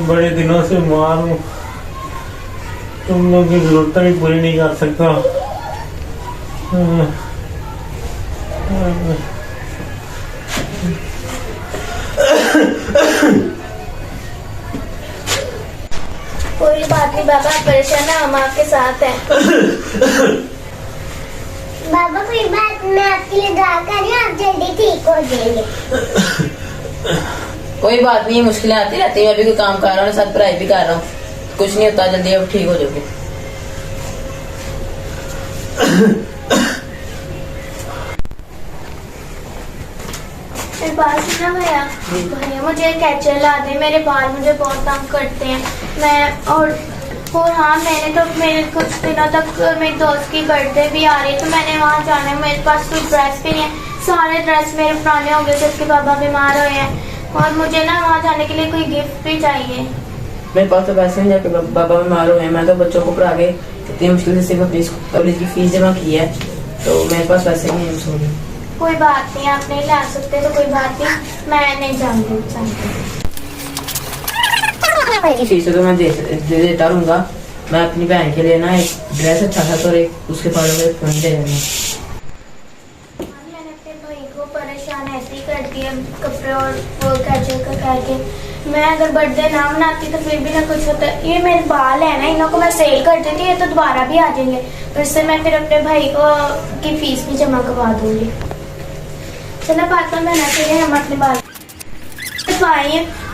बड़े दिनों से बीमार हूँ, तुम लोग की जरूरतें भी पूरी नहीं कर सकता। कोई बात नहीं बाबा, परेशान है, हम आपके साथ हैं। बाबा कोई बात, मैं आपके लिए दुआ कर रही हूँ, आप जल्दी ठीक हो जाएंगे। कोई बात नहीं, मुश्किलें आती रहती है। मैं भी कोई काम कर रहा हूँ, साथ पढ़ाई भी कर रहा हूँ, कुछ नहीं होता, जल्दी अब ठीक हो जाओगे। बात सुना भैया, मुझे कैचर ला दे, मेरे बाल मुझे बहुत तंग करते हैं। मैं और हाँ, मैंने तो मेरे कुछ दिनों तक मेरी दोस्त की बर्थडे भी आ रही है, तो मैंने वहाँ जाना है। मेरे पास कोई ड्रेस भी नहीं है, सारे ड्रेस मेरे पुराने हो गए थे, उसके पापा बीमार हुए हैं, और मुझे ना वहाँ जाने के लिए कोई गिफ्ट भी चाहिए। मेरे पास तो पैसे नहीं, जाके बाबा बीमार हुए हैं। मैं तो बच्चों को पढ़ा के इतनी मुश्किल से सिर्फ अपनी कॉलेज की फीस जमा की है, तो मेरे पास पैसे नहीं है। सॉरी। कोई बात नहीं, आप नहीं ला सकते तो कोई बात नहीं, मैं नहीं जानती। फीस तो मैं देता रहूंगा। मैं अपनी बहन के लिए ना एक ड्रेस अच्छा था, तो एक उसके बारे में फोन दे देना। मैंने अपने भाई को परेशान ऐसे ही कर दिया कपड़े और वो कैचर का कह के। मैं अगर बर्थडे ना मनाती तो फिर भी ना कुछ होता। ये मेरे बाल है ना, इनको मैं सेल कर देती, ये तो दोबारा भी आ जाएंगे, फिर से मैं फिर अपने भाई को की फीस भी जमा करवा दूंगी। चलो बात में ना चाहिए, हम अपने बाल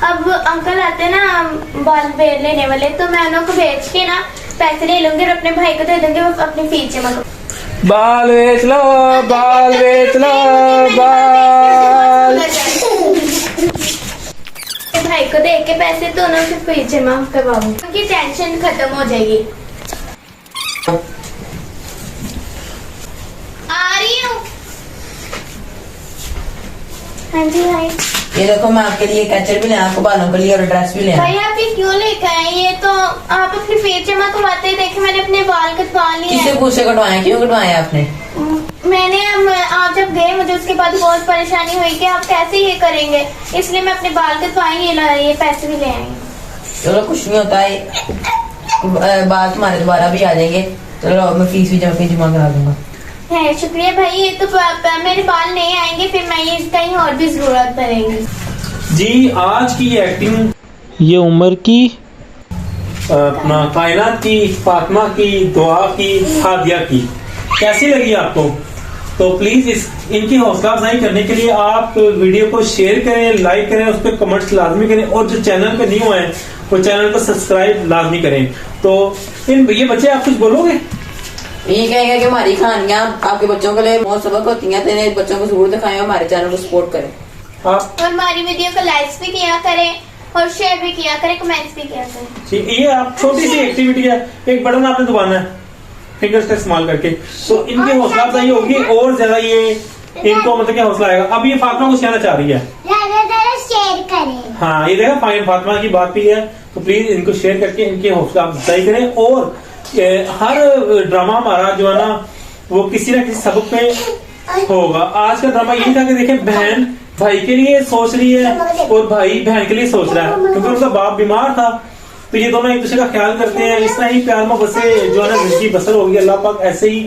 अब अंकल आते ना बाल बेच लेने वाले, तो मैं उन्हों को बेच के ना पैसे ले लूंगी और अपने भाई को दे दूंगी, वो अपनी फीस जमा कर। बाल बेच लो, बाल बेच लो, बाल। भाई को दे के पैसे तो उन्होंने फिर फीस जमा करवाऊंगी, उनकी टेंशन खत्म हो जाएगी। आ रही हूँ। हाँ जी भाई। ये देखो, मैं आपके लिए कैचर भी ले, आपको बालों के लिए और ड्रेस भी ले। भाई आप ये क्यों लेकर आए? ये तो आप अपनी फीस जमा करवाते ही देखे, मैंने अपने बाल कटवा लिए। किससे पूछ से कटवाए? क्यों कटवाए आपने? मैंने आप जब गए, मुझे उसके बाद बहुत परेशानी हुई कि आप कैसे ये करेंगे, इसलिए मैं अपने बाल कटवाए, ये पैसे भी ले आएंगे। चलो कुछ नहीं होता है, बाल तुम्हारे दोबारा भी आ जाएंगे। चलो मैं फीस भी जमा करा दूंगा। है शुक्रिया भाई, ये तो मेरे बाल नहीं आएंगे, फिर मैं ये कहीं और भी जरूरत पड़ेगी। जी, आज की एक्टिंग ये उम्र की, अपना कायनात की, फातिमा की, दुआ की, हादिया की कैसी लगी आपको? तो प्लीज इनकी हौसला अफजाई करने के लिए आप वीडियो को शेयर करें, लाइक करें, उस पर कमेंट्स लाजमी करें, और जो चैनल पे न्यू है वो चैनल को सब्सक्राइब लाजमी करें। तो ये बच्चे, आप कुछ बोलोगे? ये कहेगा कि हमारी कहानियां आपके बच्चों के लिए बहुत सबक होती हैं, तो इन्हें बच्चों को जरूर दिखाएं, हमारे चैनल को सपोर्ट करें। और हमारी वीडियो को लाइक भी किया करें और शेयर भी किया करें, कमेंट्स भी किया करें। ये आप छोटी सी एक्टिविटी है, एक बटन आपने दबाना है फिंगर्स का इस्तेमाल करके, तो इनकी हौसला अफजाई होगी और ज्यादा ये इनको मतलब क्या हौसला आएगा। अब ये फातिमा कुछ कहना चाह रही है, शेयर करें। हाँ ये देखा, फातिमा की बात भी है, तो प्लीज इनको शेयर करके इनकी हौसला अफजाई करें। और हर ड्रामा हमारा जो है ना वो किसी ना किसी सबक पे होगा। आज का ड्रामा यही था कि देखें, बहन भाई के लिए सोच रही है और भाई बहन के लिए सोच रहा है, क्योंकि उनका बाप बीमार था, तो ये दोनों एक दूसरे का ख्याल करते हैं। इस तरह ही प्यार मोहब्बत से जो है ना जिंदगी बसर होगी। अल्लाह पाक ऐसे ही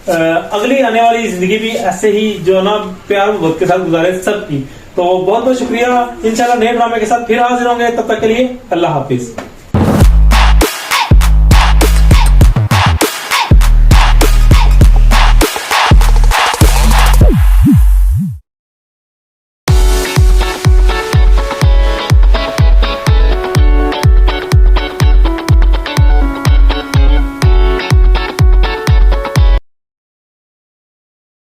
अगली आने वाली जिंदगी भी ऐसे ही जो है ना प्यार मोहब्बत के साथ गुजारे सबकी। तो बहुत बहुत शुक्रिया। इंशाल्लाह नए ड्रामे के साथ फिर हाजिर होंगे, तब तक के लिए अल्लाह हाफिज।